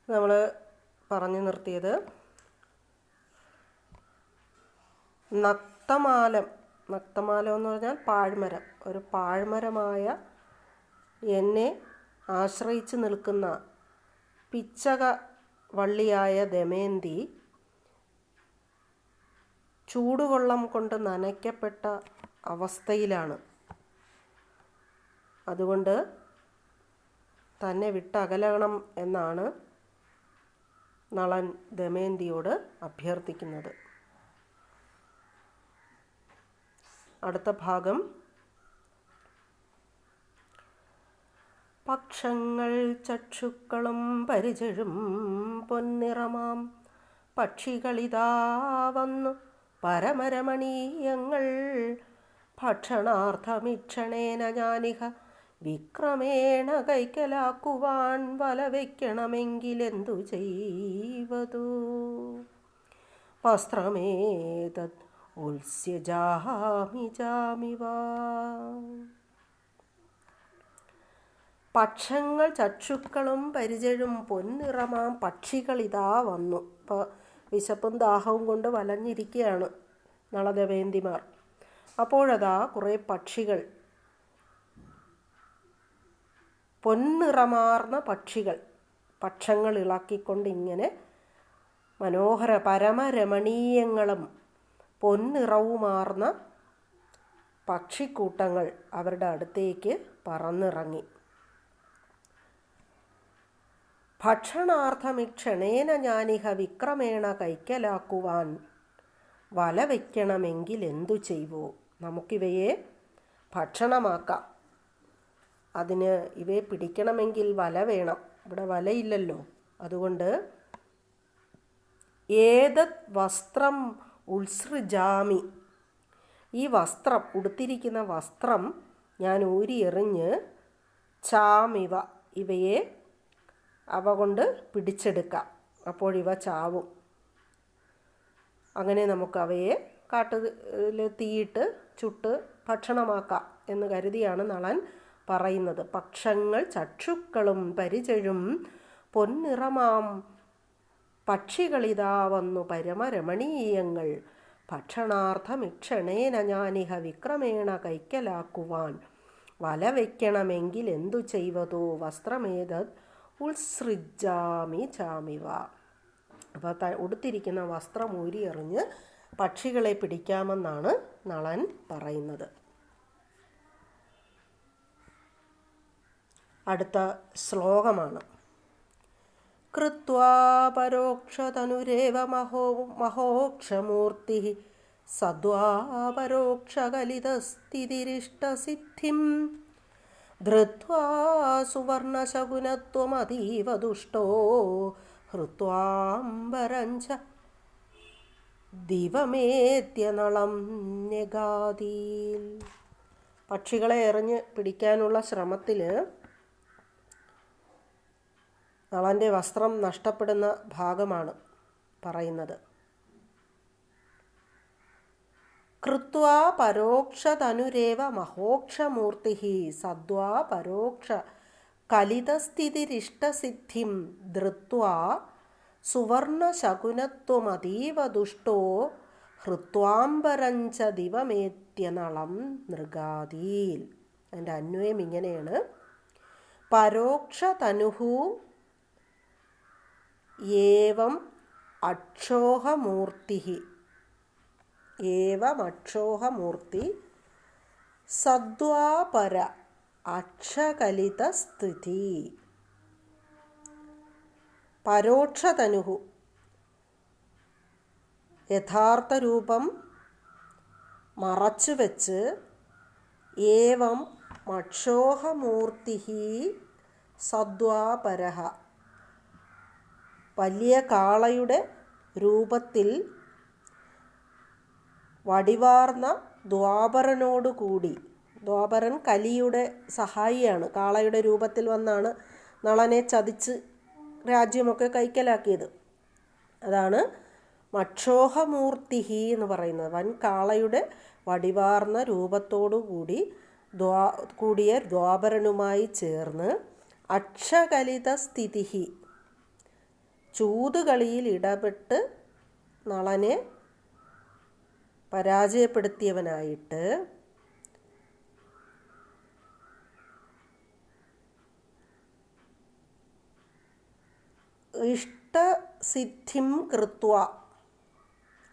നമ്മൾ പറഞ്ഞു നിർത്തിയത് നക്തമാലം എന്ന് പറഞ്ഞാൽ പാഴ്മരം. ഒരു പാഴ്മരമായ എന്നെ ആശ്രയിച്ച് നിൽക്കുന്ന പിച്ചക വള്ളിയായ ദമയന്തി ചൂടുവെള്ളം കൊണ്ട് നനയ്ക്കപ്പെട്ട അവസ്ഥയിലാണ്. അതുകൊണ്ട് തന്നെ വിട്ടകലണം എന്നാണ് നളൻ ദമയന്തിയോട് അഭ്യർത്ഥിക്കുന്നത്. അടുത്ത ഭാഗം പക്ഷങ്ങൾ ചക്ഷുക്കളും പരിചഴും പൊന്നിറമാം പക്ഷികളിതാ വന്നു പരമരമണീയങ്ങൾ ഭക്ഷണാർത്ഥമിക്ഷണേന ഞാനിഹ വിക്രമേണ കൈക്കലാക്കുവാൻ വലവയ്ക്കണമെങ്കിലെന്തു ചെയ്വതു വസ്ത്രമേതത് ഉത്സ്യജാമിജാമിവ. പക്ഷങ്ങൾ ചക്ഷുക്കളും പരിചഴും പൊന്നിറമാം പക്ഷികളിതാ വന്നു. ഇപ്പോൾ വിശപ്പും ദാഹവും കൊണ്ട് വലഞ്ഞിരിക്കുകയാണ് നളദമയന്തിമാർ. അപ്പോഴതാ കുറേ പക്ഷികൾ, പൊന്നിറമാർന്ന പക്ഷങ്ങൾ ഇളക്കിക്കൊണ്ടിങ്ങനെ മനോഹര പരമരമണീയങ്ങളും പൊന്നിറവുമാർന്ന പക്ഷിക്കൂട്ടങ്ങൾ അവരുടെ അടുത്തേക്ക് പറന്നിറങ്ങി. ഭക്ഷണാർത്ഥമിക്ഷണേന ഞാനിഹ വിക്രമേണ കൈക്കലാക്കുവാൻ വല വയ്ക്കണമെങ്കിൽ എന്തു ചെയ്വോ. നമുക്കിവയെ ഭക്ഷണമാക്കാം. അതിന് ഇവയെ പിടിക്കണമെങ്കിൽ വല വേണം. ഇവിടെ വലയില്ലല്ലോ. അതുകൊണ്ട് ഏതത് വസ്ത്രം ഉത്സൃജാമി, ഈ വസ്ത്രം, ഉടുത്തിരിക്കുന്ന വസ്ത്രം ഞാൻ ഊരിയെറിഞ്ഞ് ചാമിവ, ഇവയെ അവ കൊണ്ട് പിടിച്ചെടുക്കാം. അപ്പോഴിവ ചാവും. അങ്ങനെ നമുക്കവയെ കാട്ടിൽ തീയിട്ട് ചുട്ട് ഭക്ഷണമാക്കാം എന്ന് കരുതിയാണ് നളൻ പറയുന്നത്. പക്ഷങ്ങൾ ചക്ഷുക്കളും പരിചഴും പൊന്നിറമാം പക്ഷികളിതാ വന്നു പരമരമണീയങ്ങൾ ഭക്ഷണാർത്ഥമിക്ഷണേന ഞാനിഹ വിക്രമേണ കൈക്കലാക്കുവാൻ വല വയ്ക്കണമെങ്കിൽ എന്തു ചെയ്വതോ വസ്ത്രമേതത് ഉത്സൃജാമി ചാമിവ. അപ്പോൾ ഉടുത്തിരിക്കുന്ന വസ്ത്രം ഊരിയെറിഞ്ഞ് പക്ഷികളെ പിടിക്കാമെന്നാണ് നളൻ പറയുന്നത്. അടുത്ത ശ്ലോകമാണ്. കൃത്വാ പരോക്ഷതനുരേവ മഹോക്ഷമൂർത്തി സദ്വാ പരോക്ഷകലിതസ്ഥിതിരിഷ്ടസിദ്ധിം ധൃത്വാ സുവർണശകുനത്വമതീവ ദുഷ്ടോ ഹൃത്വാംബരഞ്ച ദിവമേത്യനളം ന്യഗാതീൽ. പക്ഷികളെ എറിഞ്ഞ് പിടിക്കാനുള്ള ശ്രമത്തിൽ നളൻ്റെ വസ്ത്രം നഷ്ടപ്പെടുന്ന ഭാഗമാണ് പറയുന്നത്. കൃത്വാ പരോക്ഷതനുരേവ മഹോക്ഷമൂർത്തി സദ്വാ പരോക്ഷ കലിതസ്ഥിതിരിഷ്ടസിദ്ധിം ധൃത്വാ സുവർണശകുനത്വമതീവ ദുഷ്ടോ ഹൃത്വാംബരഞ്ച ദിവമേത്യനളം നൃഗാതീൽ. അതിൻ്റെ അന്വയം ഇങ്ങനെയാണ്. പരോക്ഷതനുഹു ഏവം അക്ഷോഹമൂർത്തി സദ്വാപര അക്ഷകലിതസ്ഥിതി. പരോക്ഷതനുഹു യഥാർത്ഥ രൂപം മറച്ചുവെച്ച് ഏവം അക്ഷോഹമൂർത്തി സദ്വാപരഃ വലിയ കാളയുടെ രൂപത്തിൽ വടിവാർന്ന ദ്വാപരനോടുകൂടി, ദ്വാപരൻ കലിയുടെ സഹായിയാണ്, കാളയുടെ രൂപത്തിൽ വന്നാണ് നളനെ ചതിച്ച് രാജ്യമൊക്കെ കൈക്കലാക്കിയത്. അതാണ് മക്ഷോഹമൂർത്തി എന്ന് പറയുന്നത്. വൻ കാളയുടെ വടിവാർന്ന രൂപത്തോടു കൂടിയ ദ്വാപരനുമായി ചേർന്ന് അക്ഷകലിത സ്ഥിതി, ചൂതുകളിയിൽ ഇടപെട്ട് നളനെ പരാജയപ്പെടുത്തിയവനായിട്ട് ഇഷ്ടസിദ്ധിം കൃത്വ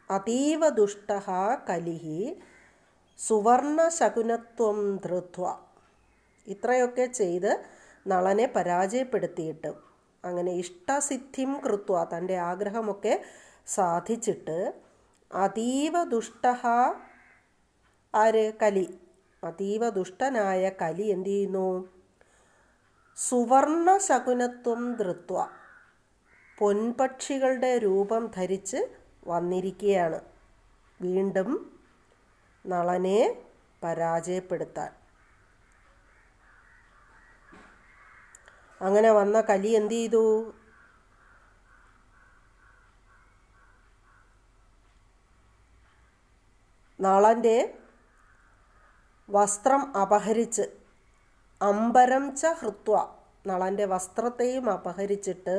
അതീവ ദുഷ്ടഃ കലിഃ സുവർണശകുനത്വം ധൃത്വ. ഇത്രയൊക്കെ ചെയ്ത് നളനെ പരാജയപ്പെടുത്തിയിട്ട്, അങ്ങനെ ഇഷ്ടസിദ്ധിം കൃത്വ, തൻ്റെ ആഗ്രഹമൊക്കെ സാധിച്ചിട്ട്, അതീവ ദുഷ്ടഃ, ആര്? കലി. അതീവ ദുഷ്ടനായ കലി എന്തു ചെയ്യുന്നു? സുവർണശകുനത്വം ധൃത്വ, പൊൻപക്ഷികളുടെ രൂപം ധരിച്ച് വന്നിരിക്കുകയാണ് വീണ്ടും നളനെ പരാജയപ്പെടുത്താൻ. അങ്ങനെ വന്ന കലി എന്തു ചെയ്തു? നളൻ്റെ വസ്ത്രം അപഹരിച്ച്, അംബരം ച ഹൃത്വ, നളൻ്റെ വസ്ത്രത്തെയും അപഹരിച്ചിട്ട്,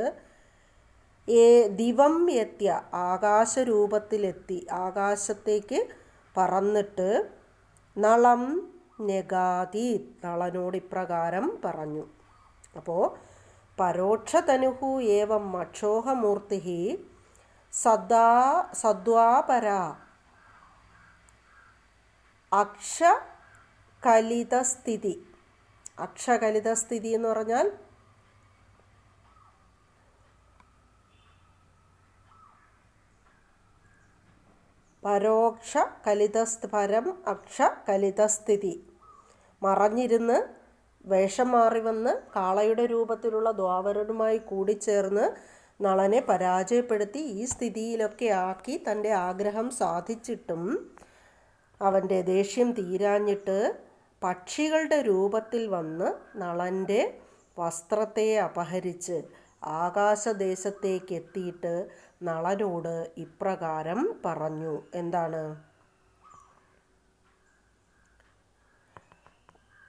ദിവം എത്തിയ, ആകാശരൂപത്തിലെത്തി, ആകാശത്തേക്ക് പറന്നിട്ട്, നളം നെഗാതി, നളനോട് ഇപ്രകാരം പറഞ്ഞു. അപ്പോൾ പരോക്ഷതനുഹു ഏവം അക്ഷോഹമൂർത്തി സദ്വാപര അക്ഷകലിതസ്ഥിതി. അക്ഷകലിതസ്ഥിതി എന്ന് പറഞ്ഞാൽ പരം അക്ഷകലിതസ്ഥിതി, മറഞ്ഞിരുന്ന് വേഷം മാറി വന്ന് കാളയുടെ രൂപത്തിലുള്ള ദ്വാപരനുമായി കൂടിച്ചേർന്ന് നളനെ പരാജയപ്പെടുത്തി ഈ സ്ഥിതിയിലൊക്കെ ആക്കി തൻ്റെ ആഗ്രഹം സാധിച്ചിട്ടും അവൻ്റെ ദേഷ്യം തീരാഞ്ഞിട്ട് പക്ഷികളുടെ രൂപത്തിൽ വന്ന് നളൻ്റെ വസ്ത്രത്തെ അപഹരിച്ച് ആകാശദേശത്തേക്ക് എത്തിയിട്ട് നളനോട് ഇപ്രകാരം പറഞ്ഞു. എന്താണ്?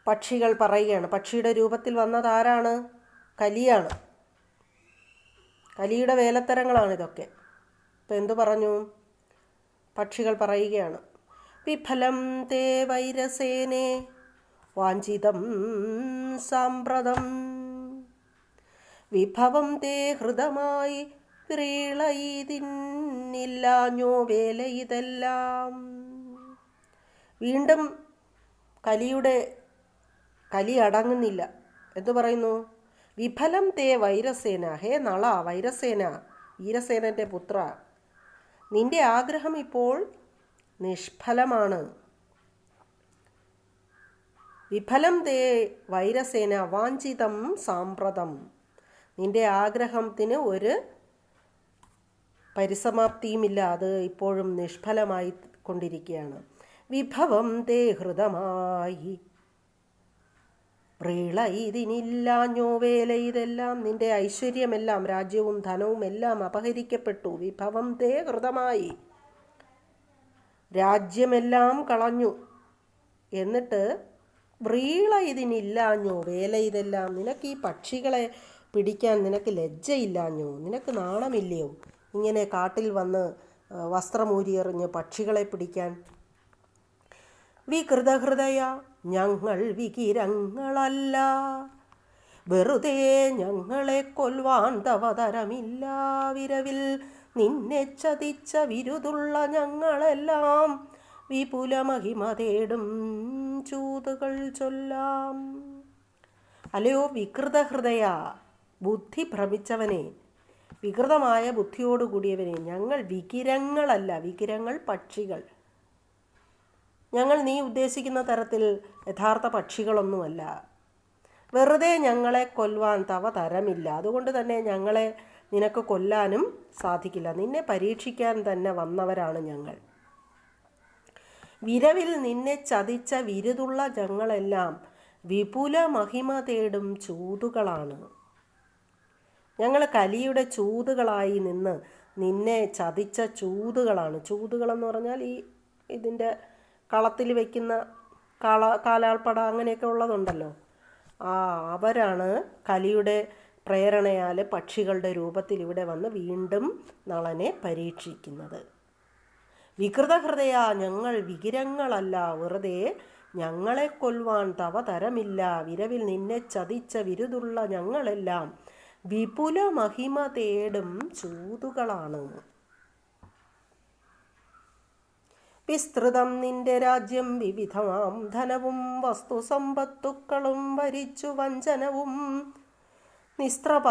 പക്ഷികൾ പറയുകയാണ്. പക്ഷിയുടെ രൂപത്തിൽ വന്നത് ആരാണ്? കലിയാണ്. കലിയുടെ വേലത്തരങ്ങളാണ് ഇതൊക്കെ. ഇപ്പം എന്തു പറഞ്ഞു? പക്ഷികൾ പറയുകയാണ്, വിഫലം തേ വൈരസേനേ വാഞ്ചിതം സാമ്പ്രതം വിഭവം തേ ഹൃദമായി വ്രീളയിതിന്നില്ലാഞ്ഞോ വേല ഇതെല്ലാം. വീണ്ടും കലി അടങ്ങുന്നില്ല. എന്തു പറയുന്നു? വിഫലം തേ വൈരസേന, ഹേ നള, വൈരസേന, വീരസേനൻ്റെ പുത്ര, നിന്റെ ആഗ്രഹം ഇപ്പോൾ നിഷ്ഫലമാണ്. വിഫലം തേ വൈരസേന വാഞ്ചിതം സാമ്പ്രതം, നിന്റെ ആഗ്രഹത്തിന് ഒരു പരിസമാപ്തിയുമില്ല, അത് ഇപ്പോഴും നിഷ്ഫലമായി കൊണ്ടിരിക്കുകയാണ്. വിഭവം തേ ഹൃദമായി പ്രീള ഇതിനില്ലാഞ്ഞോ വേല ഇതെല്ലാം, നിന്റെ ഐശ്വര്യമെല്ലാം, രാജ്യവും ധനവും എല്ലാം അപഹരിക്കപ്പെട്ടു. വിഭവം തേ ഹൃദമായി, രാജ്യമെല്ലാം കളഞ്ഞു. എന്നിട്ട് വ്രീള ഇതിനില്ലാഞ്ഞോ വേല ഇതെല്ലാം, നിനക്ക് ഈ പക്ഷികളെ പിടിക്കാൻ നിനക്ക് ലജ്ജയില്ലാഞ്ഞോ? നിനക്ക് നാണമില്ലയോ ഇങ്ങനെ കാട്ടിൽ വന്ന് വസ്ത്രമൂരിയെറിഞ്ഞ് പക്ഷികളെ പിടിക്കാൻ? വികൃതഹൃദയ, ഞങ്ങൾ വികിരങ്ങളല്ല, വെറുതെ ഞങ്ങളെ കൊല്ലുവാൻ തവതരമില്ല. വിരവിൽ നിന്നെ ചതിച്ച വിരുതുള്ള ഞങ്ങളെല്ലാം വിപുല മഹിമ തേടും ചൂതുകൾ ചൊല്ലാം. അല്ലയോ വികൃതഹൃദയ, ബുദ്ധി ഭ്രമിച്ചവനെ, വികൃതമായ ബുദ്ധിയോടുകൂടിയവനെ, ഞങ്ങൾ വികിരങ്ങളല്ല. വികിരങ്ങൾ പക്ഷികൾ. ഞങ്ങൾ നീ ഉദ്ദേശിക്കുന്ന തരത്തിൽ യഥാർത്ഥ പക്ഷികളൊന്നുമല്ല. വെറുതെ ഞങ്ങളെ കൊല്ലുവാൻ തവ തരമില്ല, അതുകൊണ്ട് തന്നെ ഞങ്ങളെ നിനക്ക് കൊല്ലാനും സാധിക്കില്ല. നിന്നെ പരീക്ഷിക്കാൻ തന്നെ വന്നവരാണ് ഞങ്ങൾ. വിരവിൽ നിന്നെ ചതിച്ച വിരുതുള്ള ഞങ്ങളെല്ലാം വിപുല മഹിമ തേടും ചൂതുകളാണ്. ഞങ്ങൾ കലിയുടെ ചൂതുകളായി നിന്ന് നിന്നെ ചതിച്ച ചൂതുകളാണ്. ചൂതുകളെന്ന് പറഞ്ഞാൽ ഇതിൻ്റെ കളത്തിൽ വയ്ക്കുന്ന കാലാൾപ്പട അങ്ങനെയൊക്കെ ഉള്ളതുണ്ടല്ലോ, അവരാണ് കലിയുടെ പ്രേരണയാൽ പക്ഷികളുടെ രൂപത്തിൽ ഇവിടെ വന്ന് വീണ്ടും നളനെ പരീക്ഷിക്കുന്നത്. വികൃതഹൃദയ, ഞങ്ങൾ വികിരങ്ങളല്ല, വെറുതെ ഞങ്ങളെ കൊല്ലുവാൻ തവ തരമില്ല. വിരവിൽ നിന്നെ ചതിച്ച വിരുതുള്ള ഞങ്ങളെല്ലാം വിപുല മഹിമ തേടും ചൂതുകളാണ്. വിസ്തൃതം നിന്റെ രാജ്യം, വിവിധമാം ധനവും വസ്തുസമ്പത്തുക്കളും വരിച്ചു വഞ്ചനവും. നിസ്ത്രപ,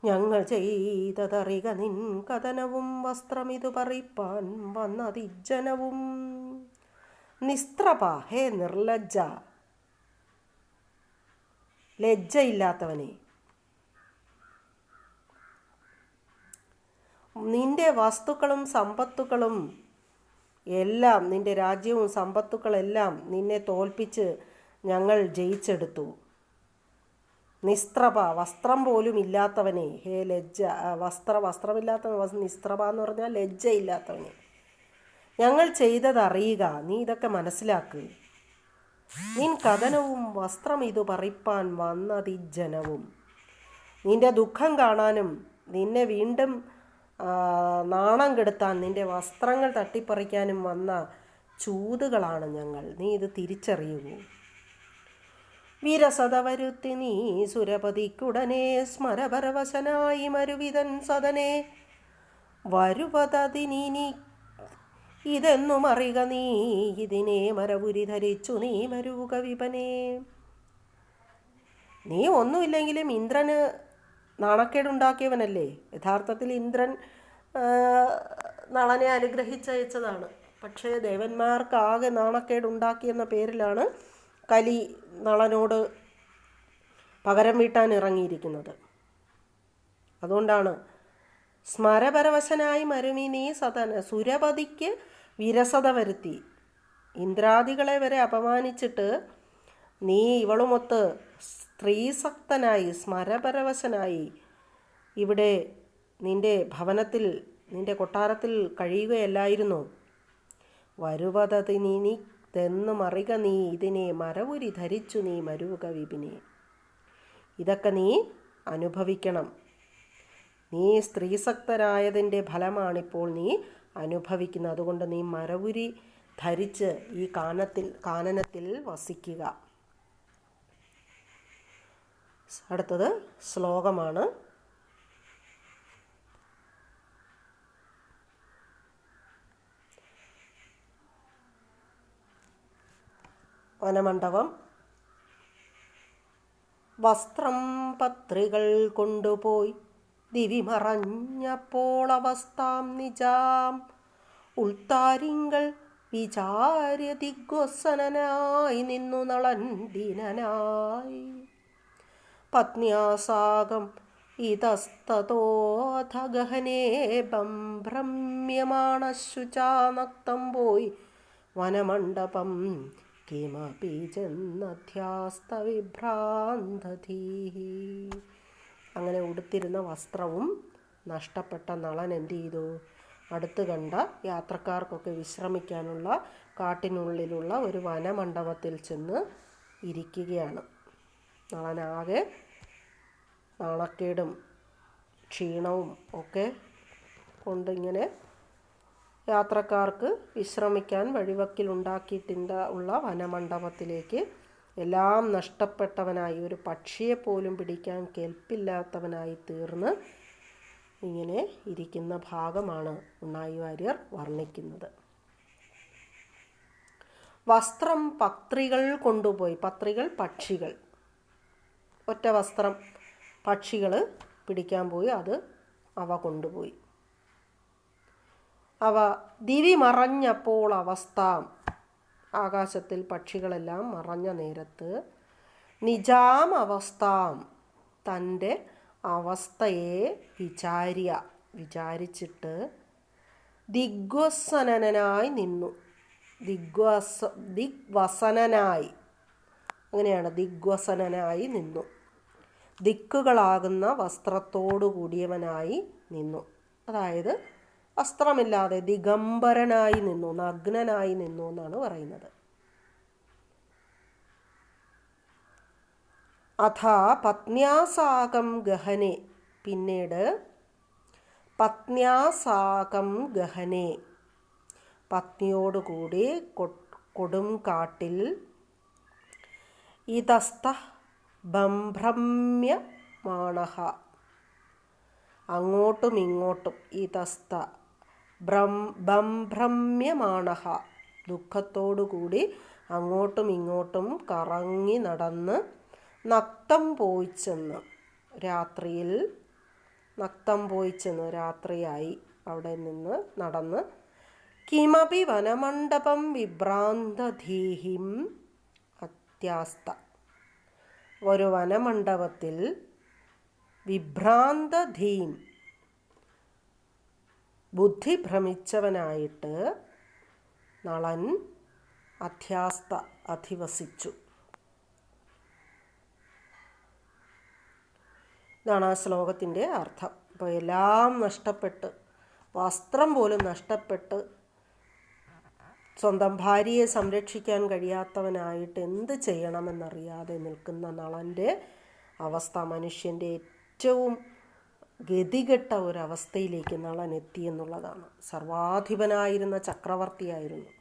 ഞങ്ങൾ ചെയ്തതറിക നിൻ കഥനവും, വസ്ത്രമിതു പറിപ്പാൻ വന്നതിജ്ജനവും. നിസ്ത്രപ, ഹേ നിർലജ്ജ, ലജ്ജയില്ലാത്തവനെ, നിന്റെ വസ്തുക്കളും സമ്പത്തുക്കളും എല്ലാം, നിന്റെ രാജ്യവും സമ്പത്തുക്കളെല്ലാം നിന്നെ തോൽപ്പിച്ച് ഞങ്ങൾ ജയിച്ചെടുത്തു. നിസ്ത്രപ, വസ്ത്രം പോലും ഇല്ലാത്തവനെ, ഹേ ലജ്ജ, വസ്ത്രമില്ലാത്തവൻ, നിസ്ത്രപ എന്ന് പറഞ്ഞാൽ ലജ്ജയില്ലാത്തവനെ, ഞങ്ങൾ ചെയ്തതറിയുക, നീ ഇതൊക്കെ മനസ്സിലാക്ക്. നിൻ കഥനവും വസ്ത്രം ഇതു പറിപ്പാൻ വന്നതിജ്ജനവും, നിന്റെ ദുഃഖം കാണാനും നിന്നെ വീണ്ടും നാണം കെടുത്താൻ നിന്റെ വസ്ത്രങ്ങൾ തട്ടിപ്പറിക്കാനും വന്ന ചൂതുകളാണ് ഞങ്ങൾ, നീ ഇത് തിരിച്ചറിയൂ. വിരസത വരുത്തി നീ സുരപതിക്കുടനെ, സ്മരപരവശനായി മരുവിതൻ സദനെ. വരുവതതിനി ഇതെന്നും അറിക നീ, ഇതിനെ മരവുരി ധരിച്ചു നീ മരുക വിപനെ. നീ ഒന്നുമില്ലെങ്കിലും ഇന്ദ്രന് നാണക്കേടുണ്ടാക്കിയവനല്ലേ. യഥാർത്ഥത്തിൽ ഇന്ദ്രൻ നളനെ അനുഗ്രഹിച്ചയച്ചതാണ്. പക്ഷേ ദേവന്മാർക്കാകെ നാണക്കേടുണ്ടാക്കിയെന്ന പേരിലാണ് കലി നളനോട് പകരം വീട്ടാൻ ഇറങ്ങിയിരിക്കുന്നത്. അതുകൊണ്ടാണ് സ്മരപരവശനായി മരുമി നീ സതന, സുരപതിക്ക് വിരസത വരുത്തി, ഇന്ദ്രാദികളെ വരെ അപമാനിച്ചിട്ട് നീ ഇവളുമൊത്ത് സ്ത്രീസക്തനായി സ്മരപരവശനായി ഇവിടെ നിന്റെ ഭവനത്തിൽ, നിന്റെ കൊട്ടാരത്തിൽ കഴിയുകയല്ലായിരുന്നു. വരുവതതിനി തെന്നും അറിക നീ, ഇതിനെ മരവുരി ധരിച്ചു നീ മരുക വിപിനെ. ഇതൊക്കെ നീ അനുഭവിക്കണം. നീ സ്ത്രീസക്തരായതിൻ്റെ ഫലമാണിപ്പോൾ നീ അനുഭവിക്കുന്നത്. അതുകൊണ്ട് നീ മരവുരി ധരിച്ച് ഈ കാനനത്തിൽ വസിക്കുക. അടുത്തത് ശ്ലോകമാണ്. വനമണ്ഡപം. വസ്ത്രം പത്രികൾ കൊണ്ടുപോയി ദിവിമറഞ്ഞപ്പോൾ അവസ്ഥാം നിജാം, ഉൾത്താരിങ്കൾ വിചാര്യ ദിഗ്വസനായി നിന്നു നളൻ ദീനനായി. പത്ന്യാസാകം ഇതസ്തതോഥ ഗഹനേ ഭ്രമ്യമാണശുചാനക്തം പോയി വനമണ്ഡപം കിമപി ജന്നധ്യാസ്തവിഭ്രാന്തധീഹി. അങ്ങനെ ഉടുത്തിരുന്ന വസ്ത്രവും നഷ്ടപ്പെട്ട നളൻ എന്ത് ചെയ്തു? അടുത്ത് കണ്ട യാത്രക്കാർക്കൊക്കെ വിശ്രമിക്കാനുള്ള കാട്ടിനുള്ളിലുള്ള ഒരു വനമണ്ഡപത്തിൽ ചെന്ന് ഇരിക്കുകയാണ്. നളനാകെ നാണക്കേടും ക്ഷീണവും ഒക്കെ കൊണ്ടിങ്ങനെ യാത്രക്കാർക്ക് വിശ്രമിക്കാൻ വഴിവക്കിലുണ്ടാക്കിയിട്ടുള്ള വനമണ്ഡപത്തിലേക്ക് എല്ലാം നഷ്ടപ്പെട്ടവനായി, ഒരു പക്ഷിയെപ്പോലും പിടിക്കാൻ കെൽപ്പില്ലാത്തവനായി തീർന്ന് ഇങ്ങനെ ഇരിക്കുന്ന ഭാഗമാണ് ഉണ്ണായി വാര്യർ വർണ്ണിക്കുന്നത്. വസ്ത്രം പത്രികൾ കൊണ്ടുപോയി. പത്രികൾ പക്ഷികൾ. ഒറ്റ വസ്ത്രം പക്ഷികൾ പിടിക്കാൻ പോയി, അത് അവ കൊണ്ടുപോയി. അവ ദിവി മറഞ്ഞപ്പോൾ അവസ്ഥാം, ആകാശത്തിൽ പക്ഷികളെല്ലാം മറഞ്ഞ നേരത്ത്, നിജാം അവസ്ഥാം, തൻ്റെ അവസ്ഥയെ വിചാരിച്ചിട്ട് ദിഗ്വസനനായി നിന്നു. ദിഗ്വസനനായി, അങ്ങനെയാണ്, ദിഗ്വസനനായി നിന്നു. ദിക്കുകളാകുന്ന വസ്ത്രത്തോടു കൂടിയവനായി നിന്നു. അതായത് വസ്ത്രമില്ലാതെ ദിഗംബരനായി നിന്നു, നഗ്നനായി നിന്നു എന്നാണ് പറയുന്നത്. അഥ പത്ന്യാസാകം ഗഹനെ, പിന്നീട് പത്ന്യാസാകം ഗഹനെ, പത്നിയോടുകൂടി കൊടും കാട്ടിൽ ഇതസ്ത ബംഭ്രമ്യമാണഃ, അങ്ങോട്ടും ഇങ്ങോട്ടും, ഇതസ്ത ബംഭ്രമ്യമാണഃ, ദുഃഖത്തോടുകൂടി അങ്ങോട്ടും ഇങ്ങോട്ടും കറങ്ങി നടന്ന്, നക്തം പോയിച്ചെന്ന്, രാത്രിയിൽ നക്തം പോയിച്ചെന്ന്, രാത്രിയായി അവിടെ നിന്ന് നടന്ന്, കിമപി വനമണ്ഡപം വിഭ്രാന്തധീഹിം അത്യാസ്ത, ഒരു വനമണ്ഡപത്തിൽ വിഭ്രാന്തധീം, ബുദ്ധി ഭ്രമിച്ചവനായിട്ട് നളൻ അധ്യാസ്ത, അധിവസിച്ചു. ഇതാണ് ആ ശ്ലോകത്തിൻ്റെ അർത്ഥം. അപ്പോൾ എല്ലാം നഷ്ടപ്പെട്ട്, വസ്ത്രം പോലും നഷ്ടപ്പെട്ട്, സ്വന്തം ഭാര്യയെ സംരക്ഷിക്കാൻ കഴിയാത്തവനായിട്ട് എന്ത് ചെയ്യണമെന്നറിയാതെ നിൽക്കുന്ന നളൻ്റെ അവസ്ഥ, മനുഷ്യൻ്റെ ഏറ്റവും ഗതികെട്ട ഒരവസ്ഥയിലേക്ക് നളൻ എത്തിയെന്നുള്ളതാണ്. സർവാധിപനായിരുന്ന ചക്രവർത്തിയായിരുന്നു.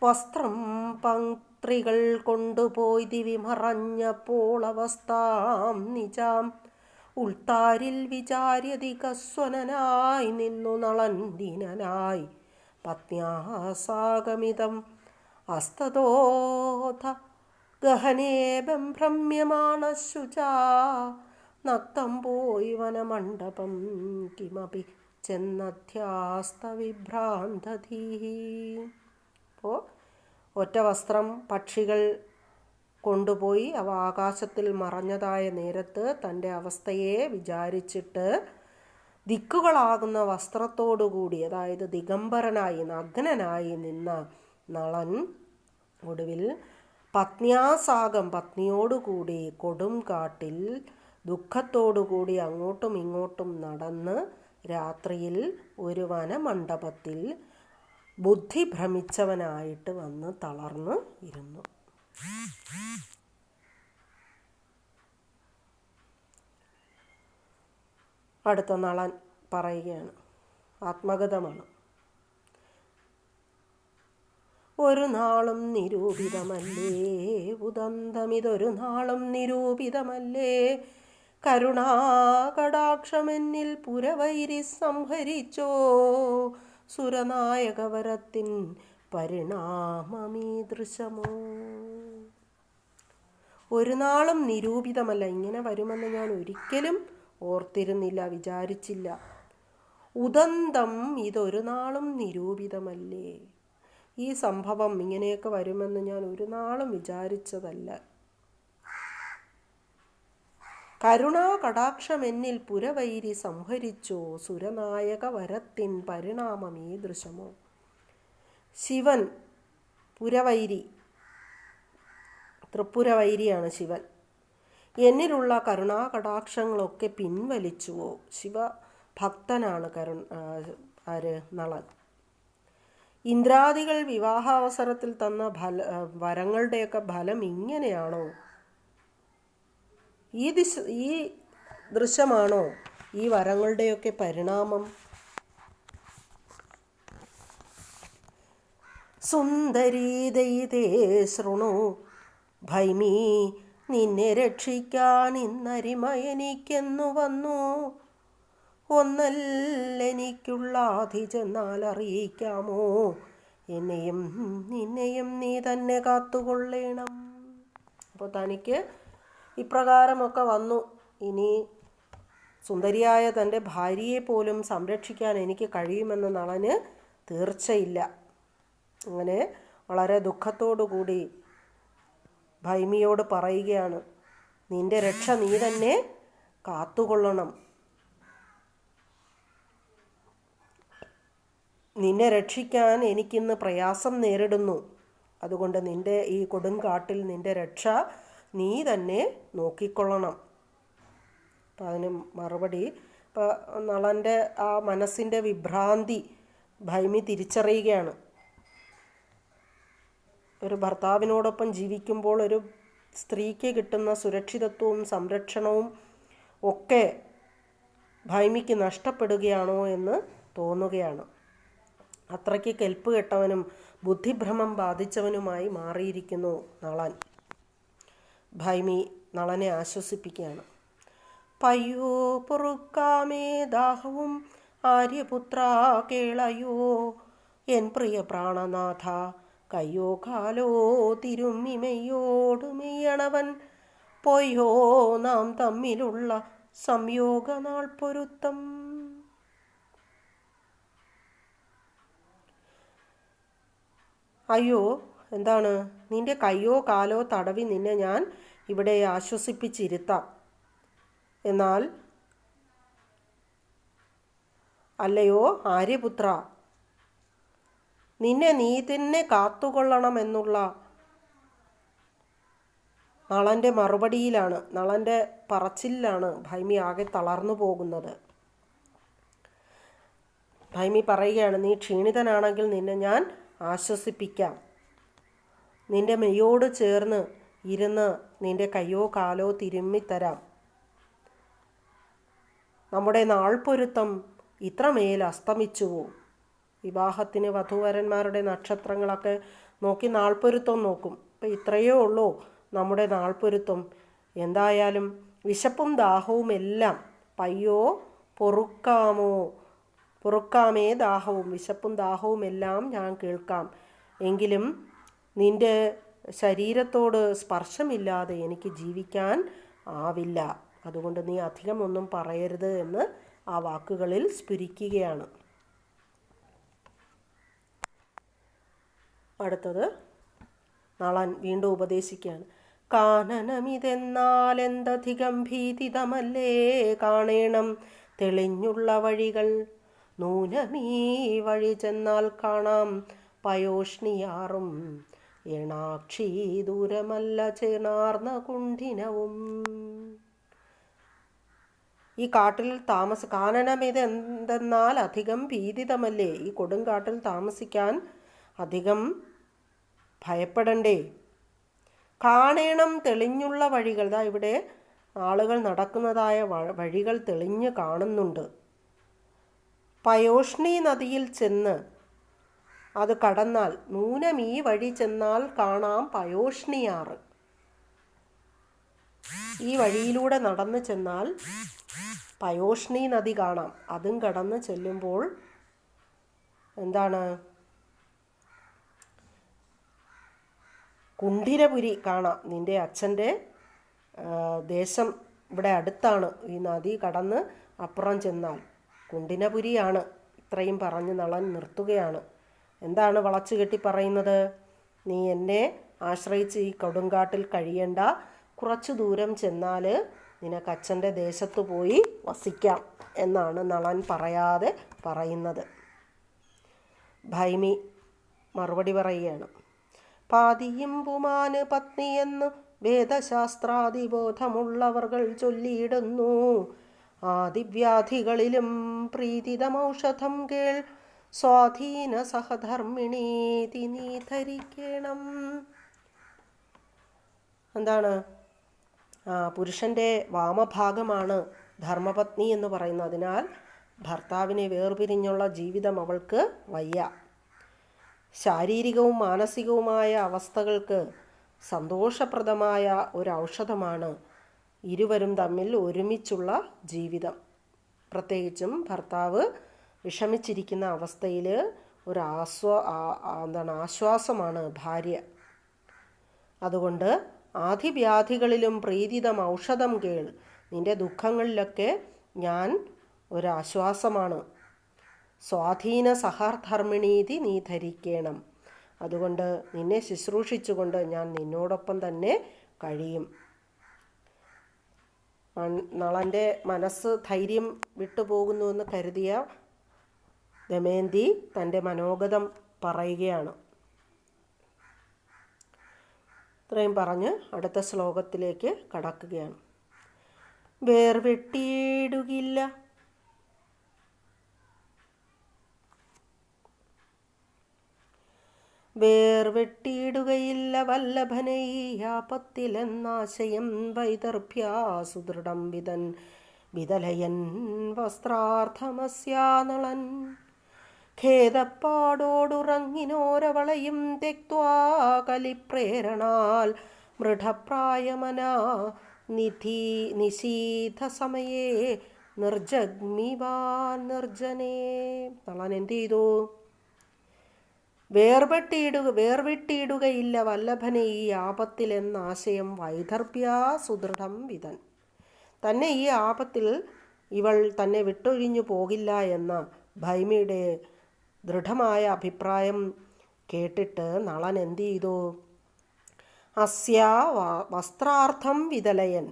വസ്ത്രം പങ്ക്ത്രികൾ കൊണ്ടുപോയി ദിവിമറഞ്ഞപ്പോൾ അവസ്ഥാം നിജാം, ഉൾത്താരിൽ വിചാര്യധികസ്വനനായി നിന്നു നളൻ ദീനനായി, പത്ന്യാസാകമിതം അസ്തതോഥ ഗഹനേ ബംഭ്രമ്യമാണശുചാ, നക്തം പോയി വനമണ്ഡപം കിമപി ചെന്നധ്യാസ്തവിഭ്രാന്തധീ. അപ്പോൾ ഒറ്റ വസ്ത്രം പക്ഷികൾ കൊണ്ടുപോയി അവ ആകാശത്തിൽ മറഞ്ഞതായ നേരത്ത് തൻ്റെ അവസ്ഥയെ വിചാരിച്ചിട്ട് ദിക്കുകളാകുന്ന വസ്ത്രത്തോടുകൂടി, അതായത് ദിഗംബരനായി നഗ്നനായി നിന്ന നളൻ ഒടുവിൽ പത്ന്യാസാകം, പത്നിയോടുകൂടി കൊടും കാട്ടിൽ ദുഃഖത്തോടുകൂടി അങ്ങോട്ടും ഇങ്ങോട്ടും നടന്ന് രാത്രിയിൽ ഒരു വനമണ്ഡപത്തിൽ ബുദ്ധി ഭ്രമിച്ചവനായിട്ട് വന്ന് തളർന്ന് ഇരുന്നു. അടുത്ത നളൻ പറയുകയാണ്, ആത്മഗതമാണ്. ഒരു നാളും നിരൂപിതമല്ലേ ഉദന്തമിതൊരു നാളും നിരൂപിതമല്ലേ, കരുണാകടാക്ഷമെന്നിൽ പുരവൈരി സംഹരിച്ചോ, സുരനായകവരത്തിൻ പരിണാമമീദൃശമോ. ഒരു നാളും നിരൂപിതമല്ല, ഇങ്ങനെ വരുമെന്ന് ഞാൻ ഒരിക്കലും ഓർത്തിരുന്നില്ല, വിചാരിച്ചില്ല. ഉദന്തം ഇതൊരു നാളും നിരൂപിതമല്ലേ, ഈ സംഭവം ഇങ്ങനെയൊക്കെ വരുമെന്ന് ഞാൻ ഒരു നാളും വിചാരിച്ചതല്ല. കരുണാകടാക്ഷമെന്നിൽ പുരവൈരി സംഹരിച്ചോ, സുരനായക വരത്തിൻ പരിണാമമീദൃശമോ. ശിവൻ പുരവൈരി, ത്രിപുരവൈരിയാണ് ശിവൻ. എന്നിലുള്ള കരുണാകടാക്ഷങ്ങളൊക്കെ പിൻവലിച്ചുവോ. ശിവഭക്തനാണ് നളൻ. ഇന്ദ്രാദികൾ വിവാഹാവസരത്തിൽ തന്ന വരങ്ങളുടെയൊക്കെ ഫലം ഇങ്ങനെയാണോ? ഈ ദൃശ്യമാണോ ഈ വരങ്ങളുടെയൊക്കെ പരിണാമം? സുന്ദരീദൈതേ ശൃണു ഭൈമീ, നിന്നെ രക്ഷിക്കാൻ ഇന്നരിമയനിക്കെന്നു വന്നു, ഒന്നല്ലെനിക്കുള്ള ആധി ചെന്നാൽ അറിയിക്കാമോ, എന്നെയും നിന്നെയും നീ തന്നെ കാത്തുകൊള്ളേണം. അപ്പോൾ തനിക്ക് ഇപ്രകാരമൊക്കെ വന്നു, ഇനി സുന്ദരിയായ തൻ്റെ ഭാര്യയെ പോലും സംരക്ഷിക്കാൻ എനിക്ക് കഴിയുമെന്ന് നളന് തീർച്ചയില്ല. അങ്ങനെ വളരെ ദുഃഖത്തോടുകൂടി ഭൈമിയോട് പറയുകയാണ്, നിന്റെ രക്ഷ നീ തന്നെ കാത്തുകൊള്ളണം. നിന്നെ രക്ഷിക്കാൻ എനിക്കിന്ന് പ്രയാസം നേരിടുന്നു. അതുകൊണ്ട് നിന്റെ ഈ കൊടുങ്കാട്ടിൽ നിന്റെ രക്ഷ നീ തന്നെ നോക്കിക്കൊള്ളണം. അപ്പം അതിന് മറുപടി, ഇപ്പം നളൻ്റെ ആ മനസ്സിൻ്റെ വിഭ്രാന്തി ഭൈമി തിരിച്ചറിയുകയാണ്. ഒരു ഭർത്താവിനോടൊപ്പം ജീവിക്കുമ്പോൾ ഒരു സ്ത്രീക്ക് കിട്ടുന്ന സുരക്ഷിതത്വവും സംരക്ഷണവും ഒക്കെ ഭൈമിക്ക് നഷ്ടപ്പെടുകയാണോ എന്ന് തോന്നുകയാണ്. അത്രയ്ക്ക് കെൽപ്പ് കെട്ടവനും ബുദ്ധിഭ്രമം ബാധിച്ചവനുമായി മാറിയിരിക്കുന്നു നളൻ. ഭൈമി നളനെ ആശ്വസിപ്പിക്കുകയാണ്. പയ്യോ പൊറുക്കാമേ ദാഹവും ആര്യപുത്ര കേളയോ എൻ പ്രിയ പ്രാണനാഥ, കയ്യോ കാലോ തിരുമ്മിമെയ്യോടുമെയ്യണവൻ, പൊയ്യോ നാം തമ്മിലുള്ള സംയോഗനാൾ പൊരുത്തം. അയ്യോ, എന്താണ്? നിന്റെ കയ്യോ കാലോ തടവി നിന്നെ ഞാൻ ഇവിടെ ആശ്വസിപ്പിച്ചിരുത്താം. എന്നാൽ അല്ലയോ ആര്യപുത്ര, നിന്നെ നീ തന്നെ കാത്തുകൊള്ളണമെന്നുള്ള നളൻ്റെ മറുപടിയിലാണ്, നളൻ്റെ പറച്ചിലാണ് ഭൈമി ആകെ തളർന്നു പോകുന്നത്. ഭൈമി പറയുകയാണ്, നീ ക്ഷീണിതനാണെങ്കിൽ നിന്നെ ഞാൻ ആശ്വസിപ്പിക്കാം. നിന്റെ മെയ്യോട് ചേർന്ന് ഇരുന്ന് നിന്റെ കയ്യോ കാലോ തിരുമ്മിത്തരാം. നമ്മുടെ നാൾപ്പൊരുത്തം ഇത്രമേൽ അസ്തമിച്ചുവോ? വിവാഹത്തിന് വധൂവരന്മാരുടെ നക്ഷത്രങ്ങളൊക്കെ നോക്കി നാൾപ്പൊരുത്തം നോക്കും. ഇപ്പം ഇത്രയേ ഉള്ളൂ നമ്മുടെ നാൾപ്പൊരുത്തം. എന്തായാലും വിശപ്പും ദാഹവും എല്ലാം പയ്യോ പൊറുക്കാമേ ദാഹവും, വിശപ്പും ദാഹവും എല്ലാം ഞാൻ കേൾക്കാം. എങ്കിലും നിന്റെ ശരീരത്തോട് സ്പർശമില്ലാതെ എനിക്ക് ജീവിക്കാൻ ആവില്ല. അതുകൊണ്ട് നീ അധികം ഒന്നും പറയരുത് എന്ന് ആ വാക്കുകളിൽ സ്ഫുരിക്കുകയാണ്. അടുത്തത് നളൻ വീണ്ടും ഉപദേശിക്കുകയാണ്. കാനനമിതെന്നാൽ എന്തധികം ഭീതിതമല്ലേ, കാണേണം തെളിഞ്ഞുള്ള വഴികൾ, നൂനമീ വഴി ചെന്നാൽ കാണാം പയോഷ്ണിയാറും, ഏണാക്ഷി ദൂരമല്ല ചേർന്നാർന്ന കുണ്ഠിനവും. ഈ കാട്ടിൽ കാനനമിത് എന്തെന്നാൽ അധികം ഭീതിതമല്ലേ, ഈ കൊടുങ്കാട്ടിൽ താമസിക്കാൻ അധികം ഭയപ്പെടണ്ടേ. കാണേണം തെളിഞ്ഞുള്ള വഴികൾ, ദാ ഇവിടെ ആളുകൾ നടക്കുന്നതായ വഴികൾ തെളിഞ്ഞ് കാണുന്നുണ്ട്. പയോഷ്ണി നദിയിൽ ചെന്ന് അത് കടന്നാൽ, നൂനം ഈ വഴി ചെന്നാൽ കാണാം പയോഷ്ണിയാറ്, ഈ വഴിയിലൂടെ നടന്നു ചെന്നാൽ പയോഷ്ണി നദി കാണാം. അതും കടന്ന് ചെല്ലുമ്പോൾ എന്താണ്, കുണ്ഠിരപുരി കാണാം. നിന്റെ അച്ഛൻ്റെ ദേശം ഇവിടെ അടുത്താണ്. ഈ നദി കടന്ന് അപ്പുറം ചെന്നാൽ കുണ്ഠിനപുരിയാണ്. ഇത്രയും പറഞ്ഞ് നളൻ നിർത്തുകയാണ്. എന്താണ് വളച്ചു കെട്ടി പറയുന്നത്? നീ എന്നെ ആശ്രയിച്ച് ഈ കൊടുങ്കാട്ടിൽ കഴിയേണ്ട, കുറച്ചു ദൂരം ചെന്നാൽ നിനക്ക് അച്ഛൻ്റെ ദേശത്ത് പോയി വസിക്കാം എന്നാണ് നളൻ പറയാതെ പറയുന്നത്. ഭൈമി മറുപടി പറയുകയാണ്. പാതിയും പുമാന് പത്നിയെന്ന് വേദശാസ്ത്രാദിബോധമുള്ളവർകൾ ചൊല്ലിയിടുന്നു, ആദിവ്യാധികളിലും പ്രീതിതമൗഷധം കേൾ, സ്വാധീന സഹധർമ്മിണീതി നീ ധരിക്കണം. എന്താണ്? പുരുഷൻ്റെ വാമഭാഗമാണ് ധർമ്മപത്നി എന്ന് പറയുന്നത്. അതിനാൽ ഭർത്താവിനെ വേർപിരിഞ്ഞുള്ള ജീവിതം അവൾക്ക് വയ്യ. ശാരീരികവും മാനസികവുമായ അവസ്ഥകൾക്ക് സന്തോഷപ്രദമായ ഒരു ഔഷധമാണ് ഇരുവരും തമ്മിൽ ഒരുമിച്ചുള്ള ജീവിതം. പ്രത്യേകിച്ചും ഭർത്താവ് വിഷമിച്ചിരിക്കുന്ന അവസ്ഥയിൽ ഒരു ആശ്വാസമാണ് ഭാര്യ. അതുകൊണ്ട് ആധിവ്യാധികളിലും പ്രീതിതം ഔഷധം കേൾ, നിന്റെ ദുഃഖങ്ങളിലൊക്കെ ഞാൻ ഒരാശ്വാസമാണ്. സ്വാധീന സഹധർമ്മിണീതി നീ ധരിക്കണം. അതുകൊണ്ട് നിന്നെ ശുശ്രൂഷിച്ചുകൊണ്ട് ഞാൻ നിന്നോടൊപ്പം തന്നെ കഴിയും. നളൻ്റെ മനസ്സ് ധൈര്യം വിട്ടുപോകുന്നുവെന്ന് കരുതിയ ദമയന്തി തൻ്റെ മനോഗതം പറയുകയാണ്. ഇത്രയും പറഞ്ഞ് അടുത്ത ശ്ലോകത്തിലേക്ക് കടക്കുകയാണ്. വേർവെട്ടിയിടുകില്ല വേർവെട്ടിയിടുകയില്ല വല്ലഭനെ ഈ ആപത്തിലെന്നാശയം വൈദർഭ്യാസുദൃഢം വിതലയൻ വസ്ത്രാർത്ഥമസ്യാനളൻ ഖേദപ്പാടോടുറങ്ങിനോരവളയും തെക്വാ കലിപ്രേരണാൽ മൃഢപ്രായമനാ നിശീഥസമയേ നിർജഗ്മിവാൻ നിർജനേ. നളൻ എന്ത് ചെയ്തു? വേർവിട്ടിയിടുകയില്ല വല്ലഭനെ ഈ ആപത്തിലെന്നാശയം വൈദർഭ്യാ സുദൃഢം വിതൻ. തന്നെ ഈ ആപത്തിൽ ഇവൾ തന്നെ വിട്ടൊഴിഞ്ഞു പോകില്ല എന്ന ഭൈമിയുടെ ദൃഢമായ അഭിപ്രായം കേട്ടിട്ട് നളൻ എന്ത് ചെയ്തു? അസ്യാ വസ്ത്രാർത്ഥം വിതലയൻ,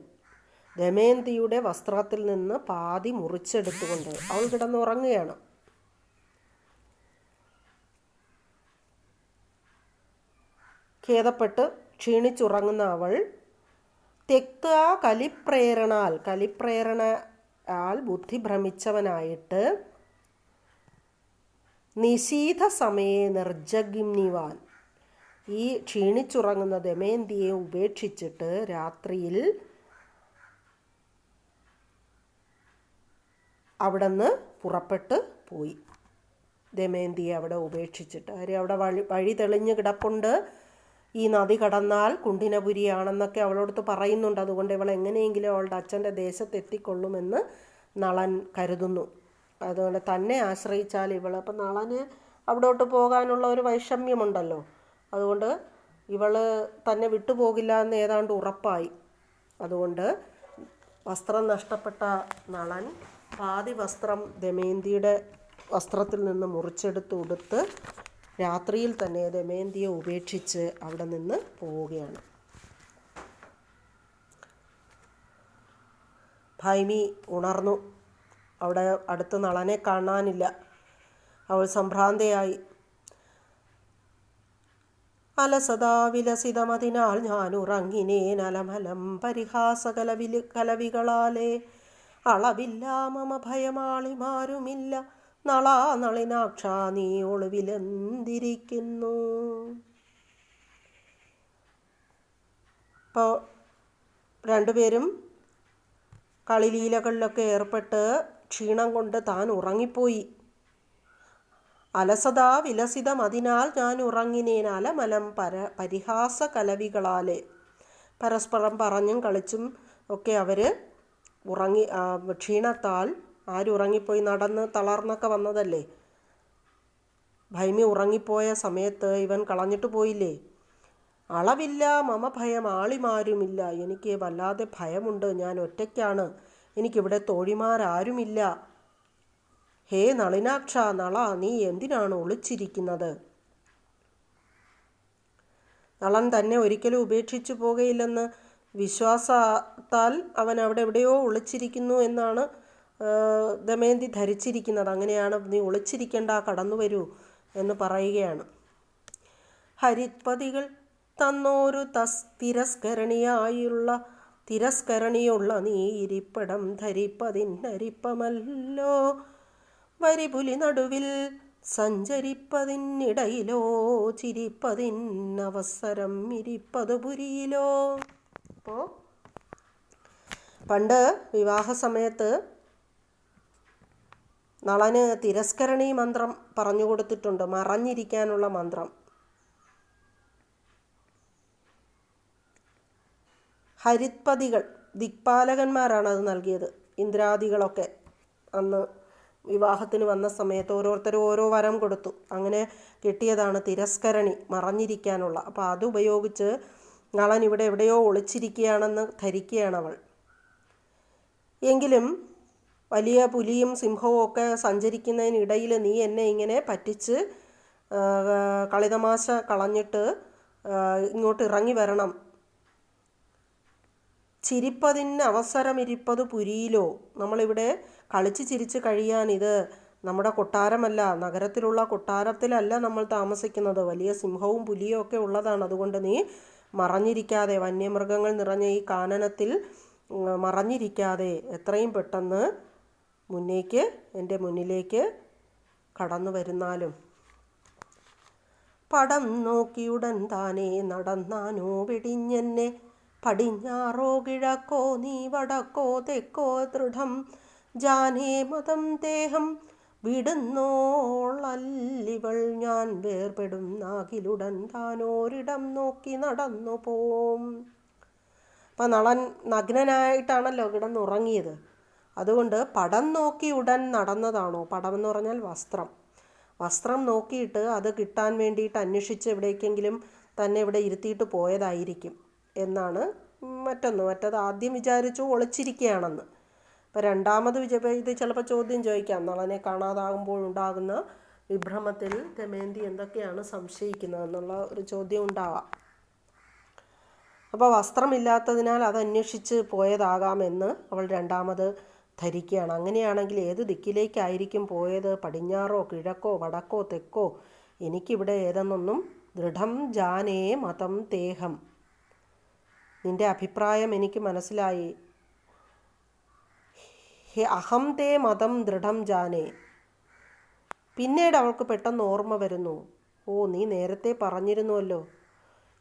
ദമയന്തിയുടെ വസ്ത്രത്തിൽ നിന്ന് പാതി മുറിച്ചെടുത്തുകൊണ്ട് അവൾ കിടന്നുറങ്ങുകയാണ്. ഖേദപ്പെട്ട് ക്ഷീണിച്ചുറങ്ങുന്ന അവൾ തെക്ത കലിപ്രേരണയാൽ ബുദ്ധി ഭ്രമിച്ചവനായിട്ട് നിശീഥ സമയെ നിർജഗ്നിവാൻ, ഈ ക്ഷീണിച്ചുറങ്ങുന്ന ദമയന്തിയെ ഉപേക്ഷിച്ചിട്ട് രാത്രിയിൽ അവിടുന്ന് പുറപ്പെട്ട് പോയി. ദമയന്തിയെ അവിടെ ഉപേക്ഷിച്ചിട്ട്. കാര്യം അവിടെ വഴി തെളിഞ്ഞ് കിടപ്പുണ്ട്, ഈ നദി കടന്നാൽ കുണ്ഠിനപുരിയാണെന്നൊക്കെ അവളോടത്ത് പറയുന്നുണ്ട്. അതുകൊണ്ട് ഇവൾ എങ്ങനെയെങ്കിലും അവളുടെ അച്ഛൻ്റെ ദേശത്തെത്തിക്കൊള്ളുമെന്ന് നളൻ കരുതുന്നു. അതുകൊണ്ട് തന്നെ ആശ്രയിച്ചാൽ ഇവൾ, അപ്പം നളന് അവിടോട്ട് പോകാനുള്ള ഒരു വൈഷമ്യമുണ്ടല്ലോ, അതുകൊണ്ട് ഇവൾ തന്നെ വിട്ടുപോകില്ല എന്ന് ഏതാണ്ട് ഉറപ്പായി. അതുകൊണ്ട് വസ്ത്രം നഷ്ടപ്പെട്ട നളൻ പാതി വസ്ത്രം ദമയന്തിയുടെ വസ്ത്രത്തിൽ നിന്ന് മുറിച്ചെടുത്ത് ഉടുത്ത് രാത്രിയിൽ തന്നെ ദമയന്തിയെ ഉപേക്ഷിച്ച് അവിടെ നിന്ന് പോവുകയാണ്. ഭൈമി ഉണർന്നു. അവിടെ അടുത്ത് നളനെ കാണാനില്ല. അവൾ സംഭ്രാന്തയായി. അലസതാ വിലസിതമതിനാൽ ഞാൻ ഉറങ്ങിനേൻ അലമലം കലവികളാലേ അളവില്ല മമ ഭയമാളിമാരുമില്ല നളാ നളിനാക്ഷ നീ ഒളിവിലെന്തിരിക്കുന്നു. ഇപ്പോൾ രണ്ടുപേരും കളിലീലകളിലൊക്കെ ഏർപ്പെട്ട് ക്ഷീണം കൊണ്ട് താൻ ഉറങ്ങിപ്പോയി. അലസത വിലസിതം അതിനാൽ ഞാൻ ഉറങ്ങിനേൻ അലമലം പരിഹാസ കലവികളാലെ. പരസ്പരം പറഞ്ഞും കളിച്ചും ഒക്കെ അവർ ഉറങ്ങി. ക്ഷീണത്താൽ ആരുറങ്ങിപ്പോയി? നടന്ന് തളർന്നൊക്കെ വന്നതല്ലേ. ഭൈമി ഉറങ്ങിപ്പോയ സമയത്ത് ഇവൻ കളഞ്ഞിട്ട് പോയില്ലേ. അളവില്ല മമ ഭയം ആളിമാരുമില്ല, എനിക്ക് വല്ലാതെ ഭയമുണ്ട്, ഞാൻ ഒറ്റയ്ക്കാണ്, എനിക്കിവിടെ തോഴിമാരാരുമില്ല. ഹേ നളിനാക്ഷ, നള നീ എന്തിനാണ് ഒളിച്ചിരിക്കുന്നത്? നളൻ തന്നെ ഒരിക്കലും ഉപേക്ഷിച്ചു പോകയില്ലെന്ന് വിശ്വാസത്താൽ അവൻ അവിടെ എവിടെയോ ഒളിച്ചിരിക്കുന്നു എന്നാണ് ദമയന്തി ധരിച്ചിരിക്കുന്നത്. അങ്ങനെയാണ്, നീ ഒളിച്ചിരിക്കേണ്ട, കടന്നു വരൂ എന്ന് പറയുകയാണ്. ഹരിത്പതികൾ തന്നോരു തിരസ്കരണിയുള്ള നീ ഇരിപ്പടം ധരിപ്പതിനരിപ്പമല്ലോ വരിപുലി നടുവിൽ സഞ്ചരിപ്പതിനിടയിലോ ചിരിപ്പതിനവസരം ഇരിപ്പത് പുരിയിലോ. അപ്പോൾ പണ്ട് വിവാഹ സമയത്ത് നളന് തിരസ്കരണി മന്ത്രം പറഞ്ഞു കൊടുത്തിട്ടുണ്ട്, മറഞ്ഞിരിക്കാനുള്ള മന്ത്രം. ഹരിത്പതികൾ ദിക്പാലകന്മാരാണ് അത് നൽകിയത്. ഇന്ദ്രാദികളൊക്കെ അന്ന് വിവാഹത്തിന് വന്ന സമയത്ത് ഓരോരുത്തരും ഓരോ വരം കൊടുത്തു. അങ്ങനെ കിട്ടിയതാണ് തിരസ്കരണി, മറഞ്ഞിരിക്കാനുള്ള. അപ്പോൾ അതുപയോഗിച്ച് നളൻ ഇവിടെ എവിടെയോ ഒളിച്ചിരിക്കുകയാണെന്ന് ധരിക്കുകയാണവൾ. എങ്കിലും വലിയ പുലിയും സിംഹവും ഒക്കെ സഞ്ചരിക്കുന്നതിനിടയിൽ നീ എന്നെ ഇങ്ങനെ പറ്റിച്ച് കളിതമാശ കളഞ്ഞിട്ട് ഇങ്ങോട്ട് ഇറങ്ങി വരണം. ചിരിപ്പതിന് അവസരമിരിപ്പത് പുരിയിലോ, നമ്മളിവിടെ കളിച്ച് ചിരിച്ച് കഴിയാൻ ഇത് നമ്മുടെ കൊട്ടാരമല്ല, നഗരത്തിലുള്ള കൊട്ടാരത്തിലല്ല നമ്മൾ താമസിക്കുന്നത്, വലിയ സിംഹവും പുലിയും ഒക്കെ ഉള്ളതാണ്. അതുകൊണ്ട് നീ മറഞ്ഞിരിക്കാതെ, വന്യമൃഗങ്ങൾ നിറഞ്ഞ ഈ കാനനത്തിൽ മറഞ്ഞിരിക്കാതെ എത്രയും പെട്ടെന്ന് എൻ്റെ മുന്നിലേക്ക് കടന്നു വരുന്നാലും. പടം നോക്കിയുടൻ താനേ നടന്നാനോ വെടിഞ്ഞെന്നെ. പടിഞ്ഞാറോ കിഴക്കോ നീ വടക്കോ തെക്കോ ദൃഢം ജാനേ മതം ദേഹം വിടുന്നോളല്ലിവൾ ഞാൻ വേർപെടും നാകിലുടൻ താനോരിടം നോക്കി നടന്നു പോം. അപ്പം നളൻ നഗ്നനായിട്ടാണല്ലോ കിടന്നുറങ്ങിയത്. അതുകൊണ്ട് പടം നോക്കി ഉടൻ നടന്നതാണോ? പടം എന്ന് പറഞ്ഞാൽ വസ്ത്രം. വസ്ത്രം നോക്കിയിട്ട് അത് കിട്ടാൻ വേണ്ടിയിട്ട് അന്വേഷിച്ച് എവിടേക്കെങ്കിലും തന്നെ ഇവിടെ ഇരുത്തിയിട്ട് പോയതായിരിക്കും എന്നാണ് മറ്റത് ആദ്യം വിചാരിച്ചു ഒളിച്ചിരിക്കുകയാണെന്ന്. അപ്പോൾ രണ്ടാമത് ഇത് ചിലപ്പോൾ ചോദ്യം ചോദിക്കാം, നളനെ കാണാതാകുമ്പോഴുണ്ടാകുന്ന വിഭ്രമത്തിൽ ദമയന്തി എന്തൊക്കെയാണ് സംശയിക്കുന്നതെന്നുള്ള ഒരു ചോദ്യം ഉണ്ടാവാം. അപ്പോൾ വസ്ത്രമില്ലാത്തതിനാൽ അത് അന്വേഷിച്ച് പോയതാകാമെന്ന് അവൾ രണ്ടാമത് ധരിക്കുകയാണ്. അങ്ങനെയാണെങ്കിൽ ഏത് ദിക്കിലേക്കായിരിക്കും പോയത്? പടിഞ്ഞാറോ കിഴക്കോ വടക്കോ തെക്കോ? എനിക്കിവിടെ ഏതെന്നൊന്നും ദൃഢം ജാനേ മതം തേഹം. നിന്റെ അഭിപ്രായം എനിക്ക് മനസ്സിലായി. അഹം തേ മതം ദൃഢം ജാനേ. പിന്നീട് അവൾക്ക് പെട്ടെന്ന് ഓർമ്മ വരുന്നു, ഓ നീ നേരത്തെ പറഞ്ഞിരുന്നുവല്ലോ,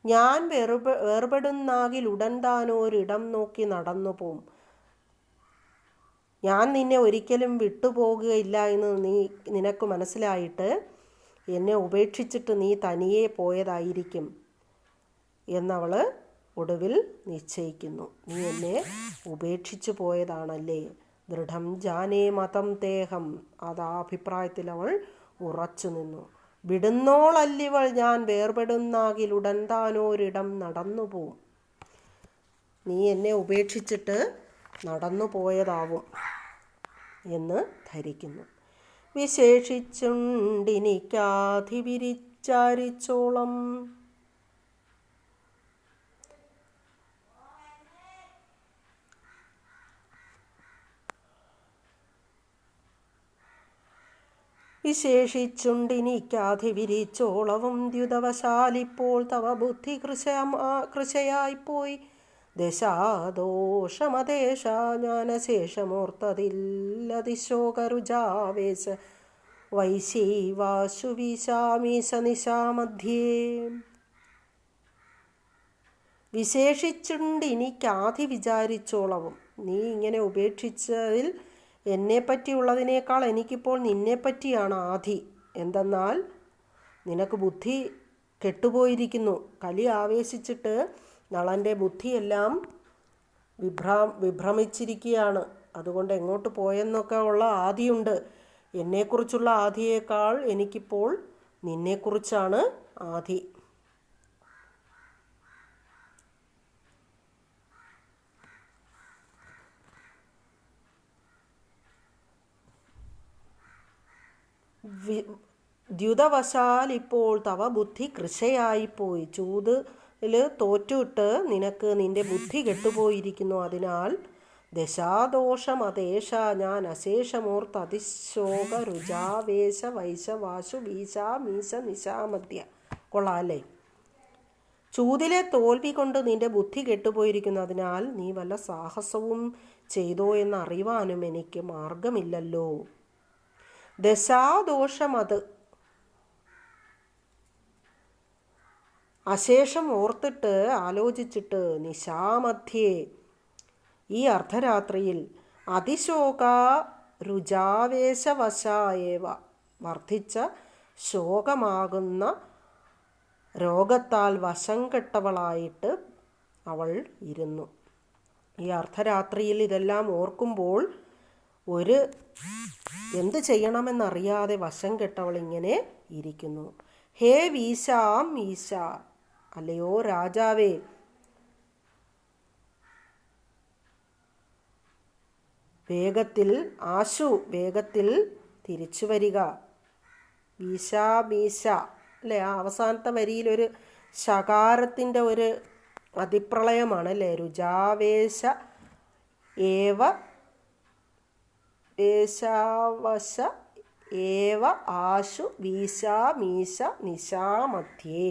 ഞാൻ വേർപെടുന്നാകിൽ ഉടൻ താനോരിടം നോക്കി നടന്നു പോവും. ഞാൻ നിന്നെ ഒരിക്കലും വിട്ടുപോകുകയില്ല എന്ന് നിനക്ക് മനസ്സിലായിട്ട് എന്നെ ഉപേക്ഷിച്ചിട്ട് നീ തനിയെ പോയതായിരിക്കും എന്നവൾ ഒടുവിൽ നിശ്ചയിക്കുന്നു. നീ എന്നെ ഉപേക്ഷിച്ചു പോയതാണല്ലേ. ദൃഢം ജാനേ മതം തേഹം. അതാ അഭിപ്രായത്തിൽ അവൾ ഉറച്ചു നിന്നു. വിടുന്നോളല്ലിവൾ ഞാൻ വേർപെടുന്നാകിൽ ഉടൻ താനോരിടം നടന്നു പോവും. നീ എന്നെ ഉപേക്ഷിച്ചിട്ട് നടന്നു പോയതാവും എന്ന് ധരിക്കുന്നു. വിശേഷിച്ചുണ്ടിനിക്കാധിവിരിച്ചാരിച്ചോളം. വിശേഷിച്ചുണ്ടിനിക്കാധിവിരിച്ചോളവും ദ്യുതവശാലിപ്പോൾ തവ ബുദ്ധി കൃശയായിപ്പോയി. ദശാദോഷമദേശ ജ്ഞാനശേഷമോർത്തതില്ലതിശോകരുജാവേശ വൈശൈവാശു വീശാമീശ നിശാമധ്യേ. വിശേഷിച്ചുണ്ടിനിക്കാധി വിചാരിച്ചോളവും. നീ ഇങ്ങനെ ഉപേക്ഷിച്ചതിൽ എന്നെപ്പറ്റിയുള്ളതിനേക്കാൾ എനിക്കിപ്പോൾ നിന്നെപ്പറ്റിയാണ് ആധി. എന്തെന്നാൽ നിനക്ക് ബുദ്ധി കെട്ടുപോയിരിക്കുന്നു. കലി ആവേശിച്ചിട്ട് നളൻ്റെ ബുദ്ധിയെല്ലാം വിഭ്രമിച്ചിരിക്കുകയാണ്. അതുകൊണ്ട് എങ്ങോട്ട് പോയെന്നൊക്കെ ഉള്ള ആധിയുണ്ട്. എന്നെക്കുറിച്ചുള്ള ആധിയേക്കാൾ എനിക്കിപ്പോൾ നിന്നെക്കുറിച്ചാണ് ആധി. ദ്യുതവശാൽ ഇപ്പോൾ തവ ബുദ്ധി കൃശയായിപ്പോയി. ചൂതിൽ തോറ്റുവിട്ട് നിനക്ക് നിന്റെ ബുദ്ധി കെട്ടുപോയിരിക്കുന്നു. അതിനാൽ ദശാദോഷമദേശ ഞാൻ അശേഷമോർത്ത് അതിശോക രുജാവേശ വൈശവാശു വീശാ മീശ നിശാമധ്യ. കൊള്ളാല്ലേ? ചൂതിലെ തോൽവി കൊണ്ട് നിന്റെ ബുദ്ധി കെട്ടുപോയിരിക്കുന്നു. അതിനാൽ നീ വല്ല സാഹസവും ചെയ്തോ എന്നറിയുവാനും എനിക്ക് മാർഗമില്ലല്ലോ. ദശാദോഷമത് അശേഷം ഓർത്തിട്ട് ആലോചിച്ചിട്ട് നിശാമധ്യേ ഈ അർദ്ധരാത്രിയിൽ അതിശോക രുജാവേശവശായേവ വർദ്ധിച്ച ശോകമാകുന്ന രോഗത്താൽ വശം കെട്ടവളായിട്ട് അവൾ ഇരുന്നു. ഈ അർദ്ധരാത്രിയിൽ ഇതെല്ലാം ഓർക്കുമ്പോൾ എന്ത് ചെയ്യണമെന്നറിയാതെ വശം കെട്ടവൾ ഇങ്ങനെ ഇരിക്കുന്നു. ഹേ വീശാം ഈശ, അല്ലയോ രാജാവേ, വേഗത്തിൽ തിരിച്ചു വരിക. വീശാ മീശ അല്ലേ? ആ അവസാനത്തെ വരിയിലൊരു ശകാരത്തിൻ്റെ ഒരു അതിപ്രളയമാണ് അല്ലേ? രുജാവേശ ഏവ വേശാവശ ഏവ ആശു വീശാ മീശ നിശാമധ്യേ.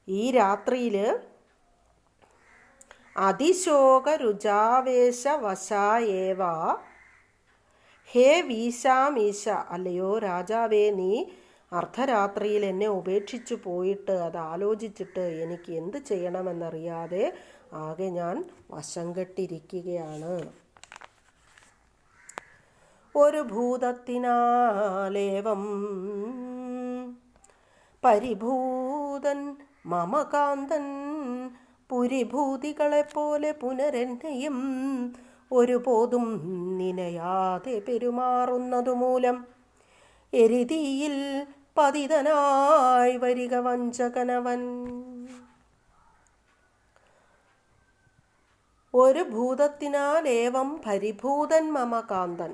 ഈ രാത്രിയിൽ അതിശോക രുജാവേശ വശായേവ ഹേ വീശാമീശ, അല്ലയോ രാജാവേ, നീ അർദ്ധരാത്രിയിൽ എന്നെ ഉപേക്ഷിച്ചു പോയിട്ട് അത് ആലോചിച്ചിട്ട് എനിക്ക് എന്ത് ചെയ്യണമെന്നറിയാതെ ആകെ ഞാൻ വശം കെട്ടിരിക്കുകയാണ്. ഒരു ഭൂതത്തിനാലേവം പരിഭൂതൻ മമകാന്തൻ പുരിഭൂതികളെപ്പോലെ പുനരെന്നെയും ഒരുപോതും നിനയാതെ പെരുമാറുന്നതുമൂലം എരിതിയിൽ പതിതനായി വരിക വഞ്ചകനവൻ. ഒരു ഭൂതത്തിനാൽ ഏവം പരിഭൂതൻ മമകാന്തൻ.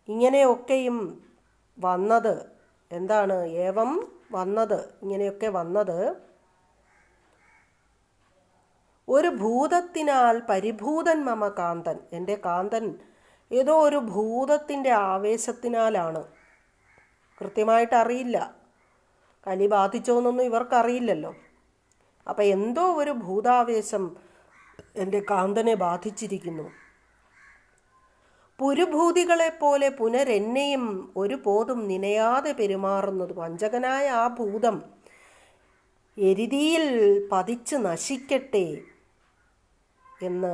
ഇങ്ങനെയൊക്കെയും വന്നത് എന്താണ്? ഏവം വന്നത്, ഇങ്ങനെയൊക്കെ വന്നത് ഒരു ഭൂതത്തിനാൽ പരിഭൂതൻ മമ കാന്തൻ. എൻ്റെ കാന്തൻ ഏതോ ഒരു ഭൂതത്തിൻ്റെ ആവേശത്തിനാലാണ്. കൃത്യമായിട്ട് അറിയില്ല, കലി ബാധിച്ചോന്നൊന്നും ഇവർക്കറിയില്ലല്ലോ. അപ്പം എന്തോ ഒരു ഭൂതാവേശം എൻ്റെ കാന്തനെ ബാധിച്ചിരിക്കുന്നു. പുരുഭൂതികളെപ്പോലെ പുനരെന്നെയും ഒരു പോതും നിനയാതെ പെരുമാറുന്നത്. വഞ്ചകനായ ആ ഭൂതം എരിതിയിൽ പതിച്ച് നശിക്കട്ടെ എന്ന്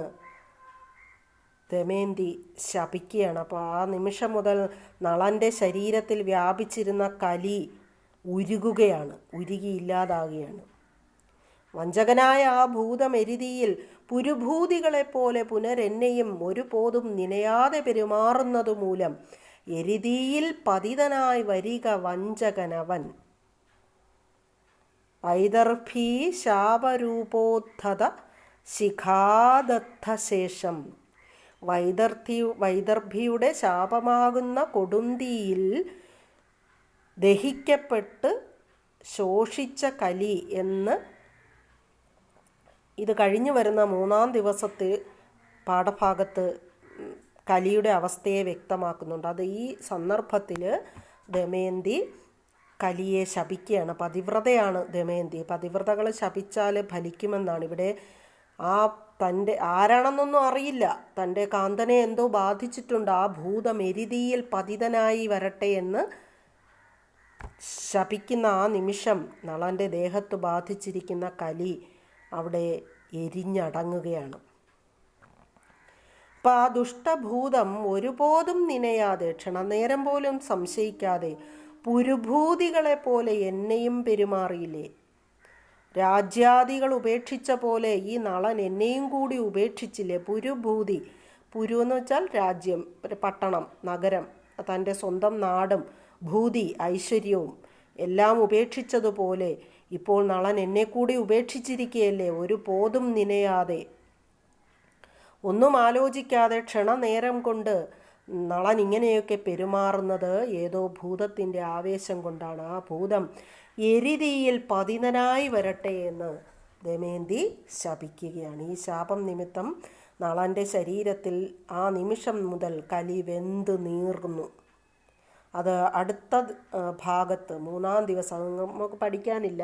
ദമയന്തി ശപിക്കുകയാണ്. അപ്പോൾ ആ നിമിഷം മുതൽ നളൻ്റെ ശരീരത്തിൽ വ്യാപിച്ചിരുന്ന കലി ഉരുകുകയാണ്, ഉരുകിയില്ലാതാകുകയാണ്. വഞ്ചകനായ ആ ഭൂതം എരിതിയിൽ പുരുഭൂതികളെപ്പോലെ പുനരെന്നെയും ഒരു പോതും നിനയാതെ പെരുമാറുന്നതു മൂലം എരിതിയിൽ പതിതനായി വരിക വഞ്ചകനവൻ. വൈദർഭീ ശാപരൂപോദ്ധത ശിഖാദത്തശേഷം. വൈദർഭിയുടെ ശാപമാകുന്ന കൊടുന്തിയിൽ ദഹിക്കപ്പെട്ട് ശോഷിച്ച കലി എന്ന് ഇത് കഴിഞ്ഞു വരുന്ന 3-ാം ദിവസത്തെ പാഠഭാഗത്ത് കലിയുടെ അവസ്ഥയെ വ്യക്തമാക്കുന്നുണ്ട്. അത് ഈ സന്ദർഭത്തിൽ ദമയന്തി കലിയെ ശപിക്കുകയാണ്. പതിവ്രതയാണ് ദമയന്തി. പതിവ്രതകൾ ശപിച്ചാൽ ഫലിക്കുമെന്നാണ്. ഇവിടെ തൻ്റെ ആരാണെന്നൊന്നും അറിയില്ല, തൻ്റെ കാന്തനെ എന്തോ ബാധിച്ചിട്ടുണ്ട്, ആ ഭൂതം എരിതിയിൽ പതിതനായി വരട്ടെ എന്ന് ശപിക്കുന്ന ആ നിമിഷം നളൻ്റെ ദേഹത്ത് ബാധിച്ചിരിക്കുന്ന കലി അവിടെ എരിഞ്ഞടങ്ങുകയാണ്. അപ്പം ആ ദുഷ്ടഭൂതം ഒരുപോതും നിനയാതെ, ക്ഷണനേരം പോലും സംശയിക്കാതെ പുരുഭൂതികളെ പോലെ എന്നെയും പെരുമാറിയില്ലേ. രാജ്യാദികൾ ഉപേക്ഷിച്ച പോലെ ഈ നളൻ എന്നെയും കൂടി ഉപേക്ഷിച്ചില്ലേ. പുരുഭൂതി, പുരു എന്ന് വെച്ചാൽ രാജ്യം, പട്ടണം, നഗരം, തൻ്റെ സ്വന്തം നാടും ഭൂതി ഐശ്വര്യവും എല്ലാം ഉപേക്ഷിച്ചതുപോലെ ഇപ്പോൾ നളൻ എന്നെ കൂടി ഉപേക്ഷിച്ചിരിക്കുകയല്ലേ. ഒരു പോതും നിനയാതെ, ഒന്നും ആലോചിക്കാതെ ക്ഷണനേരം കൊണ്ട് നളൻ ഇങ്ങനെയൊക്കെ പെരുമാറുന്നത് ഏതോ ഭൂതത്തിൻ്റെ ആവേശം കൊണ്ടാണ്. ആ ഭൂതം എരിതിയിൽ പതിതനായി വരട്ടെ എന്ന് ദമയന്തി ശപിക്കുകയാണ്. ഈ ശാപം നിമിത്തം നളൻ്റെ ശരീരത്തിൽ ആ നിമിഷം മുതൽ കലി വെന്ത് നീർന്നു. അത് അടുത്ത ഭാഗത്ത് 3-ാം ദിവസം, അത് നമുക്ക് പഠിക്കാനില്ല,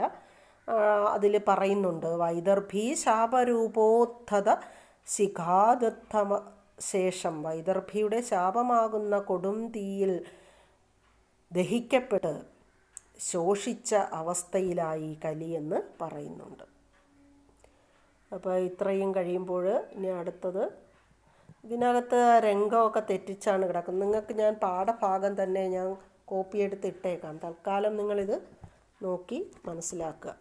അതിൽ പറയുന്നുണ്ട്. വൈദർഭീ ശാപരൂപോദ്ധത ശിഖാദത്തമ ശേഷം. വൈദർഭിയുടെ ശാപമാകുന്ന കൊടും തീയിൽ ദഹിക്കപ്പെട്ട് ശോഷിച്ച അവസ്ഥയിലായി കലി എന്ന് പറയുന്നുണ്ട്. അപ്പോൾ ഇത്രയും കഴിയുമ്പോൾ ഇനി അടുത്തത്, ഇതിനകത്ത് രംഗമൊക്കെ തെറ്റിച്ചാണ് കിടക്കുന്നത്. നിങ്ങൾക്ക് ഞാൻ പാഠഭാഗം തന്നെ ഞാൻ കോപ്പി എടുത്ത് ഇട്ടേക്കാം. തൽക്കാലം നിങ്ങളിത് നോക്കി മനസ്സിലാക്കുക.